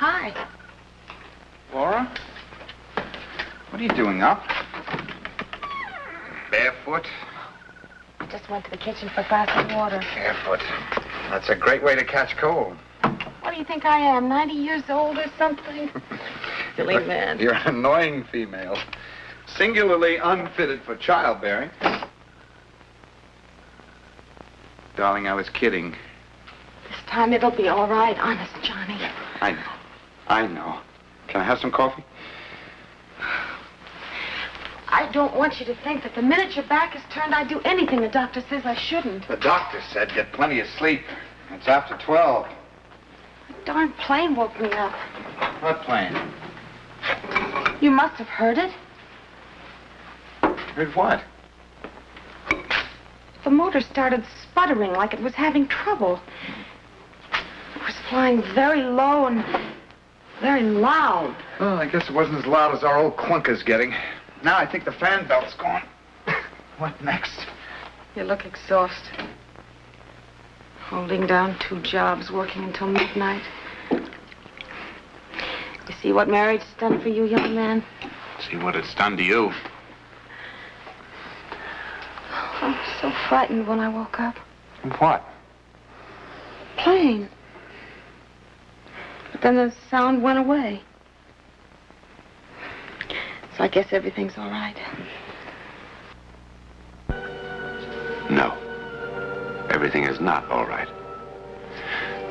Hi. Laura? What are you doing up? Barefoot? I just went to the kitchen for a glass of water. Barefoot. That's a great way to catch cold. What do you think I am, 90 years old or something? Silly man. You're an annoying female. Singularly unfitted for childbearing. Darling, I was kidding. This time it'll be all right, honest, Johnny. I know. I know. Can I have some coffee? I don't want you to think that the minute your back is turned, I'd do anything the doctor says I shouldn't. The doctor said get plenty of sleep. It's after 12. That darn plane woke me up. What plane? You must have heard it. Heard what? The motor started sputtering like it was having trouble. It was flying very low and very loud. Well, I guess it wasn't as loud as our old clunker's getting. Now I think the fan belt's gone. What next? You look exhausted. Holding down 2 jobs, working until midnight. You see what marriage's done for you, young man? See what it's done to you. I was so frightened when I woke up. What? Plane. But then the sound went away. So I guess everything's all right. No. Everything is not all right.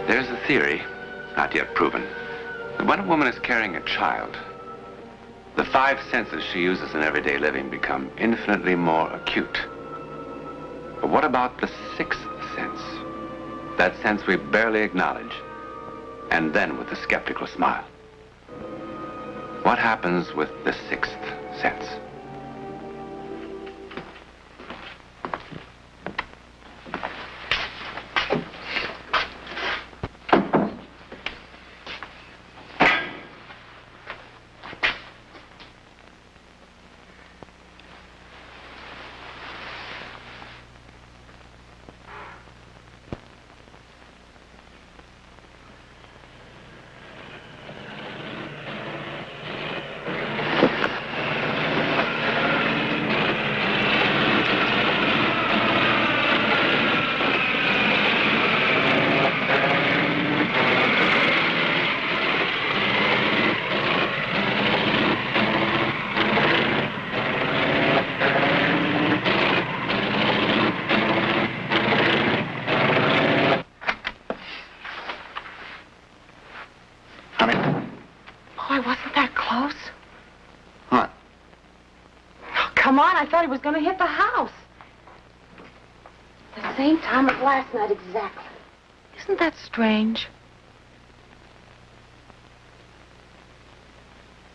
There's a theory, not yet proven, that when a woman is carrying a child, the 5 senses she uses in everyday living become infinitely more acute. But what about the 6th sense? That sense we barely acknowledge, and then with a skeptical smile. What happens with the 6th sense? I thought he was going to hit the house. The same time as last night, exactly. Isn't that strange?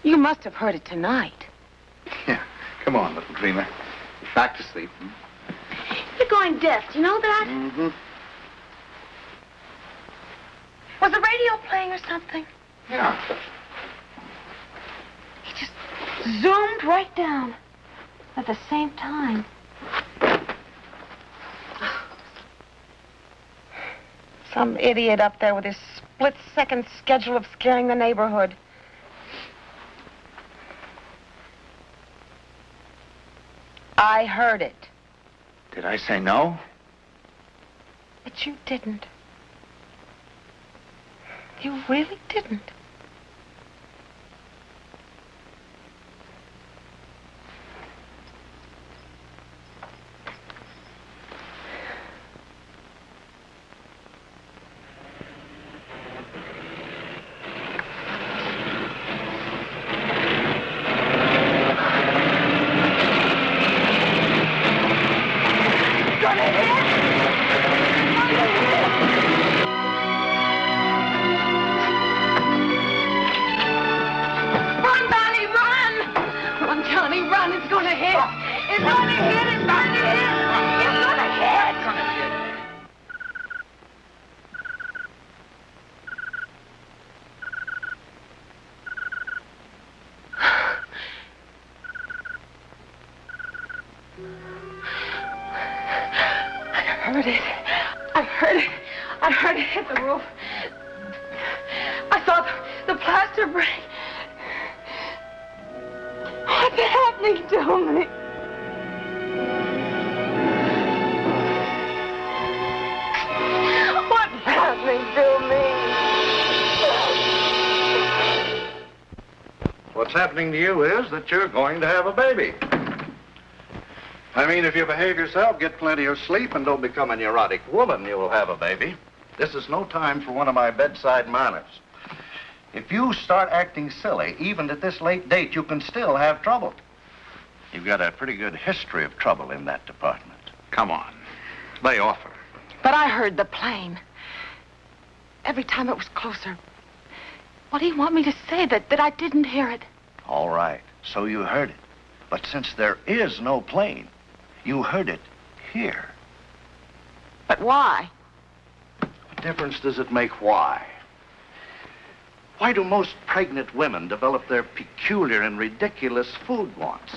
You must have heard it tonight. Yeah. Come on, little dreamer. Back to sleep. You're going deaf. Do you know that? Mm-hmm. Was the radio playing or something? Yeah. He just zoomed right down. At the same time. Some idiot up there with his split-second schedule of scaring the neighborhood. I heard it. Did I say no? But you didn't. You really didn't. plaster break. What's happening to me? What's happening to me? What's happening to you is that you're going to have a baby. I mean, if you behave yourself, get plenty of sleep, and don't become a neurotic woman, you will have a baby. This is no time for one of my bedside manners. If you start acting silly, even at this late date, you can still have trouble. You've got a pretty good history of trouble in that department. Come on. Lay off her. But I heard the plane. Every time it was closer. What do you want me to say? That I didn't hear it? All right, so you heard it. But since there is no plane, you heard it here. But why? What difference does it make why? Why do most pregnant women develop their peculiar and ridiculous food wants?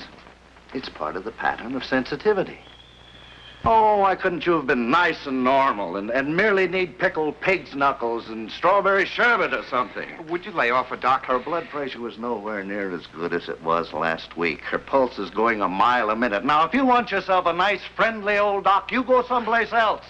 It's part of the pattern of sensitivity. Oh, why couldn't you have been nice and normal and merely need pickled pig's knuckles and strawberry sherbet or something? Would you lay off her, Doc? Her blood pressure was nowhere near as good as it was last week. Her pulse is going a mile a minute. Now, if you want yourself a nice, friendly old doc, you go someplace else.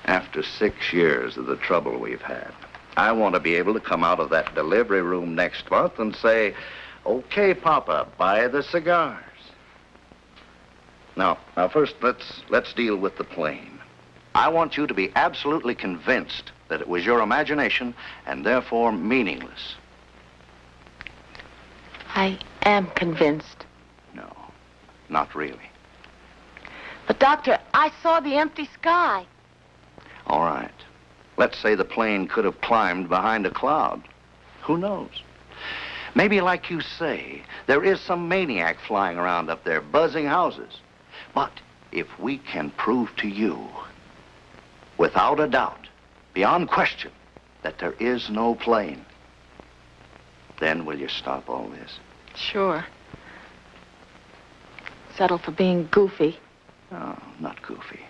After 6 years of the trouble we've had, I want to be able to come out of that delivery room next month and say, okay, Papa, buy the cigars. Now first, let's deal with the plane. I want you to be absolutely convinced that it was your imagination and therefore meaningless. I am convinced. No, not really. But, Doctor, I saw the empty sky. All right. Let's say the plane could have climbed behind a cloud. Who knows? Maybe, like you say, there is some maniac flying around up there, buzzing houses. But if we can prove to you, without a doubt, beyond question, that there is no plane, then will you stop all this? Sure. Settle for being goofy. No, not goofy.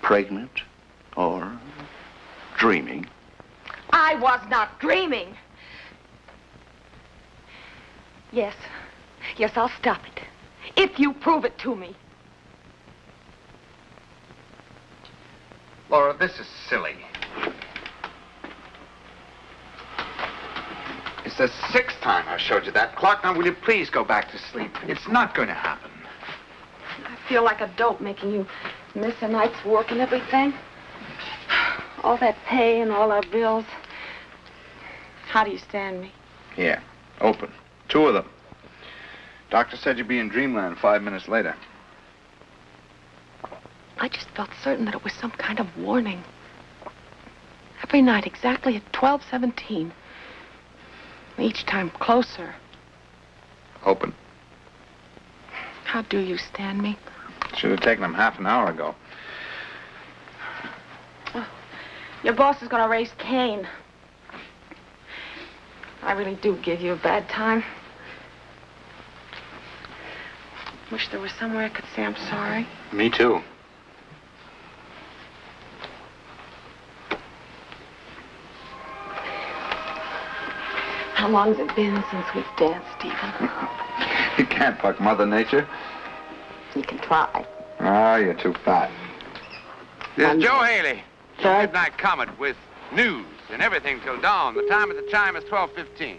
Pregnant or dreaming. I was not dreaming. Yes. Yes, I'll stop it. If you prove it to me. Laura, this is silly. It's the 6th time I've showed you that clock. Now, will you please go back to sleep? It's not going to happen. I feel like a dope making you miss a night's work and everything. All that pay and all our bills. How do you stand me? Here, open. 2 of them. Doctor said you'd be in dreamland 5 minutes later. I just felt certain that it was some kind of warning. Every night, exactly at 12:17. Each time closer. Open. How do you stand me? Should have taken them half an hour ago. Your boss is going to raise Cain. I really do give you a bad time. Wish there was somewhere I could say I'm sorry. Me too. How long has it been since we've danced, Stephen? You can't buck Mother Nature. You can try. Ah, you're too fat. This is Joe Haley, Sir? Midnight Comet, with news and everything till dawn. The time at the chime is 12:15.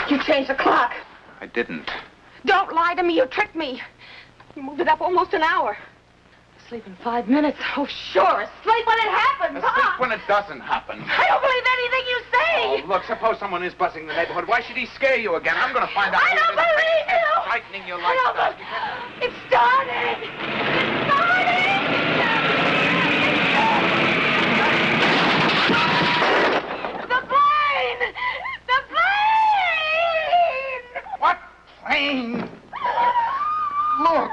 You changed the clock. I didn't. Don't lie to me. You tricked me. You moved it up almost an hour. Sleep in 5 minutes. Oh, sure. Sleep when it happens, Asleep huh? when it doesn't happen. I don't believe anything you say. Oh, look, suppose someone is buzzing the neighborhood. Why should he scare you again? I'm going to find out. I don't who it is. believe you. It's frightening you like I that. don't. It's starting. It's starting. The plane. The plane. What plane? Look.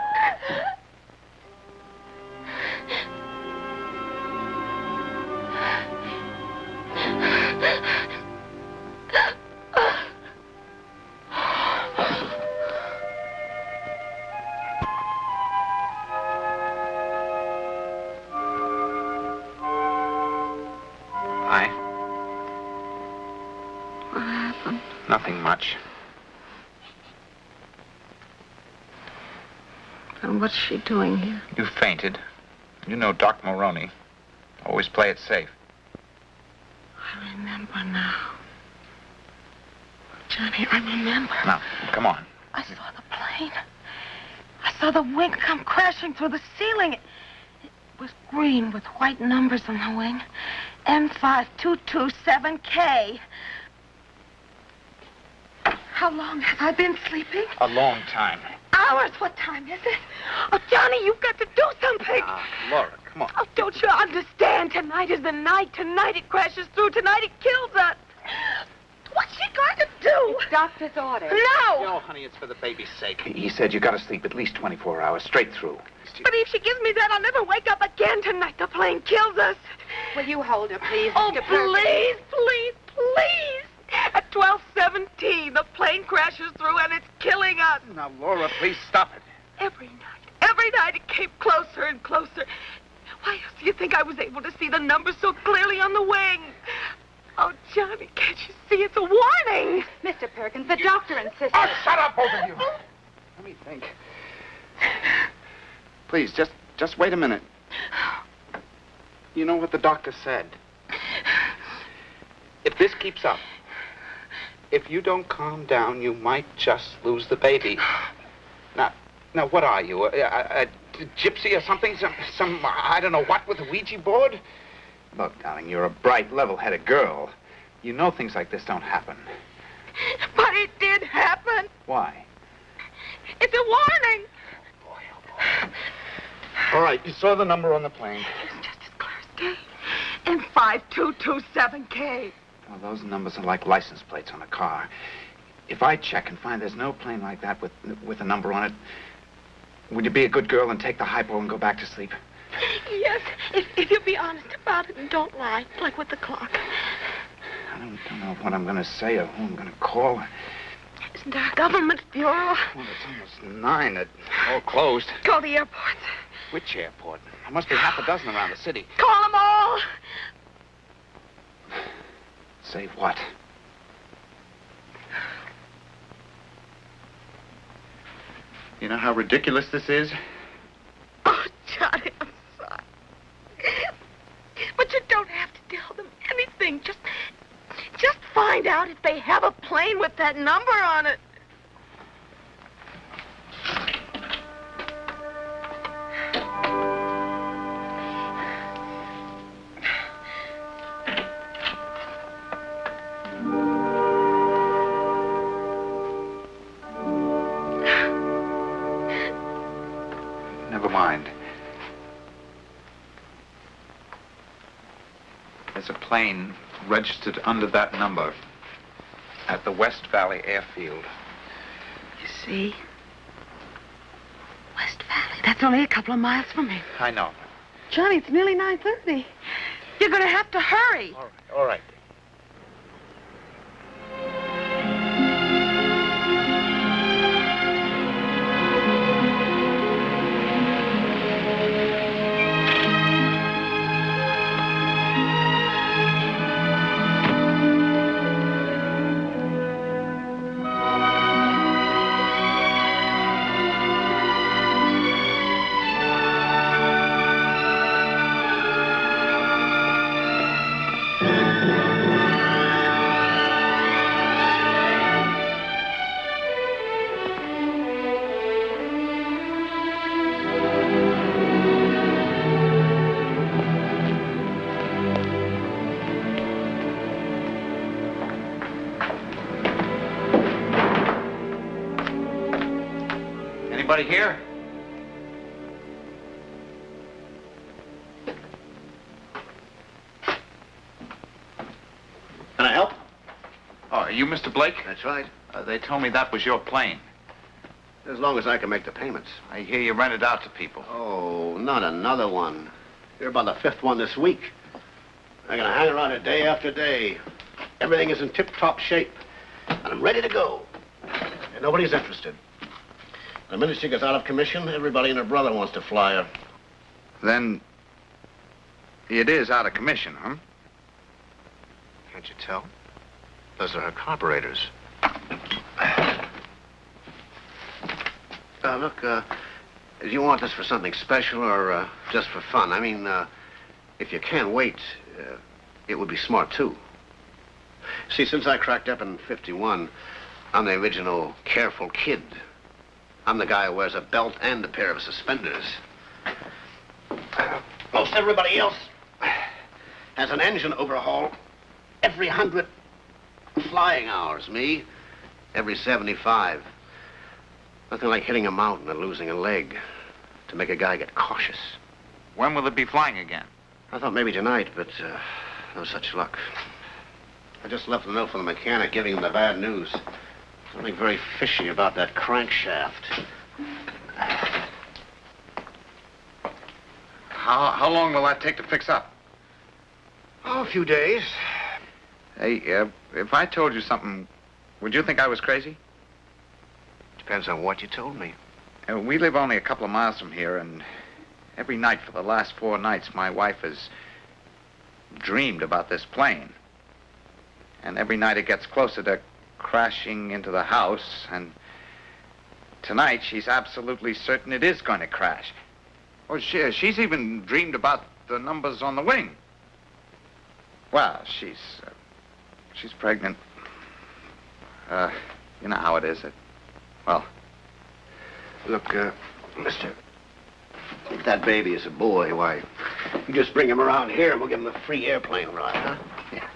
Hi. What happened? Nothing much. And what's she doing here? You fainted. You know Doc Maroney. Always play it safe. I remember now. Johnny, I remember. Now, come on. I saw the plane. I saw the wing come crashing through the ceiling. It was green with white numbers on the wing. M5227K. How long have I been sleeping? A long time. Hours. What time is it? Oh, Johnny, you've got to do something. Laura, come on. Oh, don't you understand? Tonight is the night. Tonight it crashes through. Tonight it kills us. What's she going to do? It's doctor's orders. No! No, honey, it's for the baby's sake. He said you got to sleep at least 24 hours straight through. But if she gives me that, I'll never wake up again tonight. The plane kills us. Will you hold her, please? Oh, Mr. Perkins? please, please, please. At 12:17, the plane crashes through and it's killing us. Now, Laura, please stop it. Every night it came closer and closer. Why else do you think I was able to see the numbers so clearly on the wing? Oh, Johnny, can't you see? It's a warning. Mr. Perkins, the doctor insisted. Oh, shut up, both of you. Let me think. Please, just wait a minute. You know what the doctor said? If this keeps up, if you don't calm down, you might just lose the baby. Now, what are you? A gypsy or something? Some, I don't know what, with a Ouija board? Look, darling, you're a bright, level-headed girl. You know things like this don't happen. But it did happen. Why? It's a warning. Oh, boy. All right, you saw the number on the plane. It's just as clear as day. M5227K. Well, those numbers are like license plates on a car. If I check and find there's no plane like that with a number on it, would you be a good girl and take the hypo and go back to sleep? Yes, if you'll be honest about it and don't lie, like with the clock. I don't know what I'm going to say or who I'm going to call. Isn't there a government bureau? Well, it's almost 9. It's all closed. Call the airport. Which airport? There must be half a dozen around the city. Call them all. Say what? You know how ridiculous this is? Oh, Johnny, I'm sorry. But you don't have to tell them anything. Just find out if they have a plane with that number on it. Never mind. There's a plane registered under that number at the West Valley Airfield. You see? West Valley. That's only a couple of miles from me. I know. Johnny, it's nearly 9:30. You're going to have to hurry. All right. Anybody here? Can I help? Oh, are you Mr. Blake? That's right. They told me that was your plane. As long as I can make the payments. I hear you rent it out to people. Oh, not another one. You're about the 5th one this week. I'm gonna hang around it day after day. Everything is in tip-top shape. And I'm ready to go. And nobody's interested. The minute she gets out of commission, everybody and her brother wants to fly her. Then it is out of commission, huh? Can't you tell? Those are her carburetors. Look, do you want this for something special or just for fun? I mean, if you can't wait, it would be smart, too. See, since I cracked up in '51, I'm the original careful kid. I'm the guy who wears a belt and a pair of suspenders. Most everybody else has an engine overhaul every 100 flying hours. Me, every 75. Nothing like hitting a mountain and losing a leg to make a guy get cautious. When will it be flying again? I thought maybe tonight, but no such luck. I just left a note from the mechanic giving him the bad news. Something very fishy about that crankshaft. How long will that take to fix up? Oh, a few days. Hey, if I told you something, would you think I was crazy? Depends on what you told me. We live only a couple of miles from here, and every night for the last 4 nights, my wife has dreamed about this plane. And every night it gets closer to crashing into the house, and tonight she's absolutely certain it is going to crash. Oh, she's even dreamed about the numbers on the wing. Well, she's pregnant. You know how it is. Well, look, mister, if that baby is a boy, why, you just bring him around here and we'll give him a free airplane ride, huh? Yeah.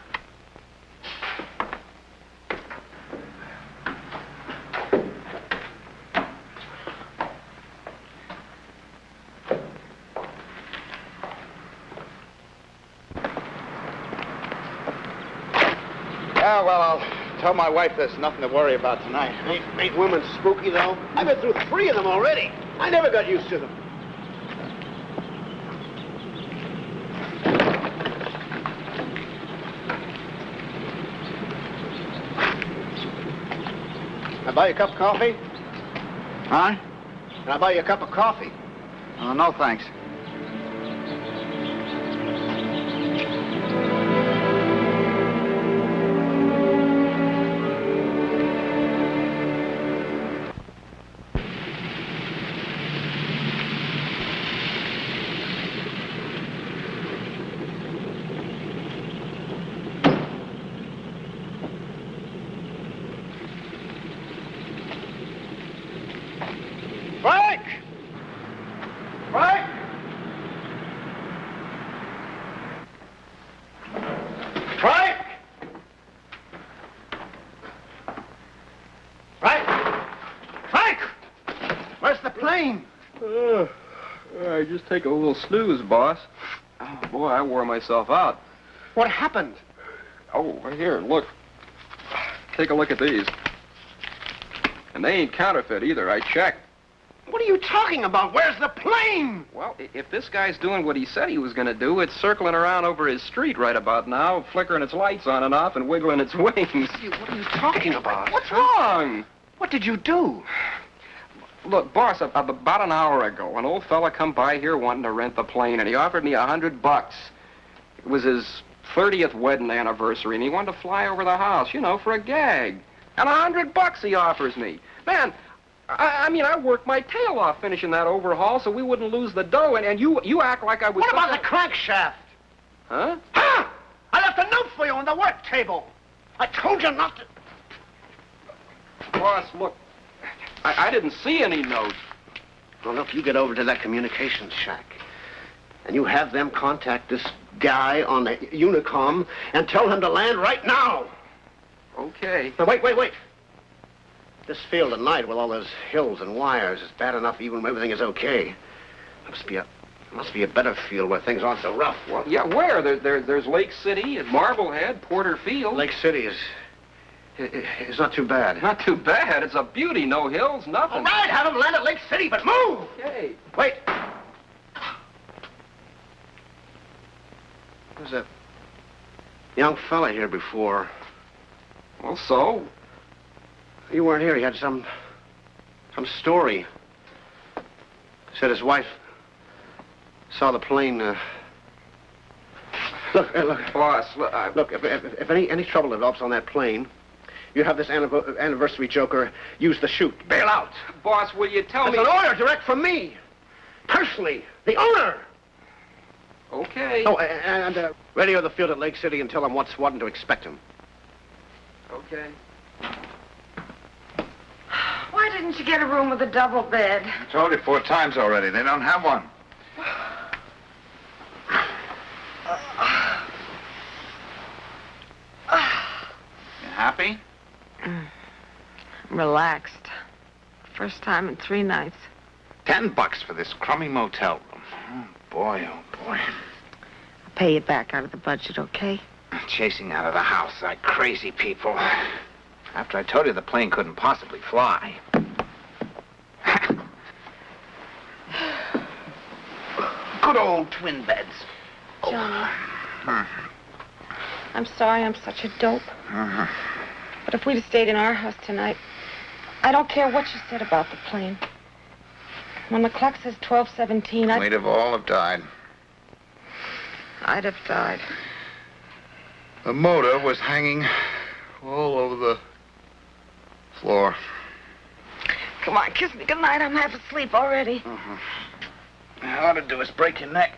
Yeah, well, I'll tell my wife there's nothing to worry about tonight. Ain't women spooky, though? I've been through 3 of them already. I never got used to them. Can I buy you a cup of coffee? Huh? Can I buy you a cup of coffee? Oh, no, thanks. Frank! Frank! Frank! Frank! Frank! Where's the plane? I just take a little snooze, boss. Oh, boy, I wore myself out. What happened? Oh, here, look. Take a look at these. And they ain't counterfeit either. I checked. What are you talking about? Where's the plane? Well, if this guy's doing what he said he was going to do, it's circling around over his street right about now, flickering its lights on and off and wiggling its wings. What are you talking about? What's wrong? What did you do? Look, boss, about an hour ago, an old fella come by here wanting to rent the plane, and he offered me $100. It was his 30th wedding anniversary, and he wanted to fly over the house, you know, for a gag. And $100 he offers me. Man, I mean, I worked my tail off finishing that overhaul so we wouldn't lose the dough, and you act like I was... What about the crankshaft? Huh? Huh? I left a note for you on the work table. I told you not to... Boss, look, I didn't see any note. Well, look, you get over to that communications shack, and you have them contact this guy on the Unicom and tell him to land right now. Okay. Now, wait. This field at night with all those hills and wires is bad enough even when everything is okay. Must be a better field where things aren't so rough. Well, yeah, where? There's Lake City and Marblehead, Porter Field. Lake City is not too bad. Not too bad. It's a beauty. No hills, nothing. All right, have them land at Lake City, but move! Okay. Wait. There's a young fella here before. Well, so? You weren't here. He had some story. Said his wife saw the plane Look. Boss, Look, if any trouble develops on that plane, you have this anniversary joker use the chute. Bail out. boss, will you tell That's me? an order direct from me. Personally, the owner. Okay. Oh, and radio the field at Lake City and tell them what's what and to expect him. Okay. Why didn't you get a room with a double bed? I told you 4 times already. They don't have one. You happy? Relaxed. First time in 3 nights. $10 for this crummy motel room. Oh, boy. I'll pay you back out of the budget, okay? Chasing out of the house like crazy people. After I told you the plane couldn't possibly fly. Good old twin beds. Johnny. I'm sorry I'm such a dope. But if we'd have stayed in our house tonight, I don't care what you said about the plane. When the clock says 12:17, We'd have all have died. I'd have died. The motor was hanging all over the floor. Come on, kiss me goodnight. I'm half asleep already. All to do is break your neck.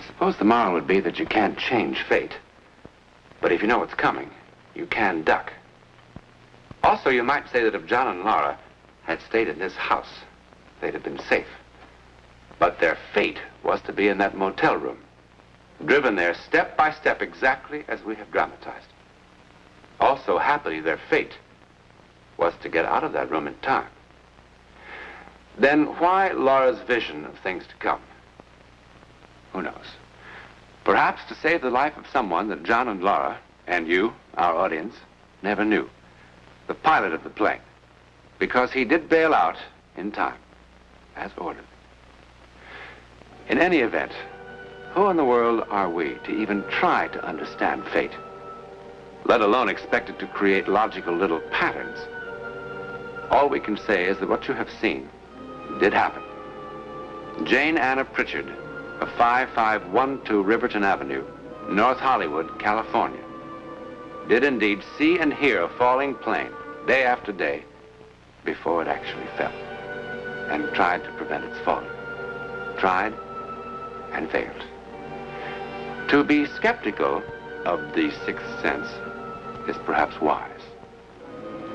Suppose the moral would be that you can't change fate. But if you know what's coming, you can duck. Also, you might say that if John and Laura had stayed in this house, they'd have been safe. But their fate was to be in that motel room, driven there step by step exactly as we have dramatized. Also, happily, their fate was to get out of that room in time. Then why Laura's vision of things to come? Who knows? Perhaps to save the life of someone that John and Laura, and you, our audience, never knew. The pilot of the plane. Because he did bail out in time, as ordered. In any event, who in the world are we to even try to understand fate? Let alone expect it to create logical little patterns. All we can say is that what you have seen did happen. Jane Anna Pritchard of 5512 Riverton Avenue, North Hollywood, California, did indeed see and hear a falling plane day after day before it actually fell, and tried to prevent its falling. Tried and failed. To be skeptical of the sixth sense is perhaps wise,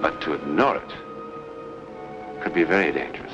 but to ignore it could be very dangerous.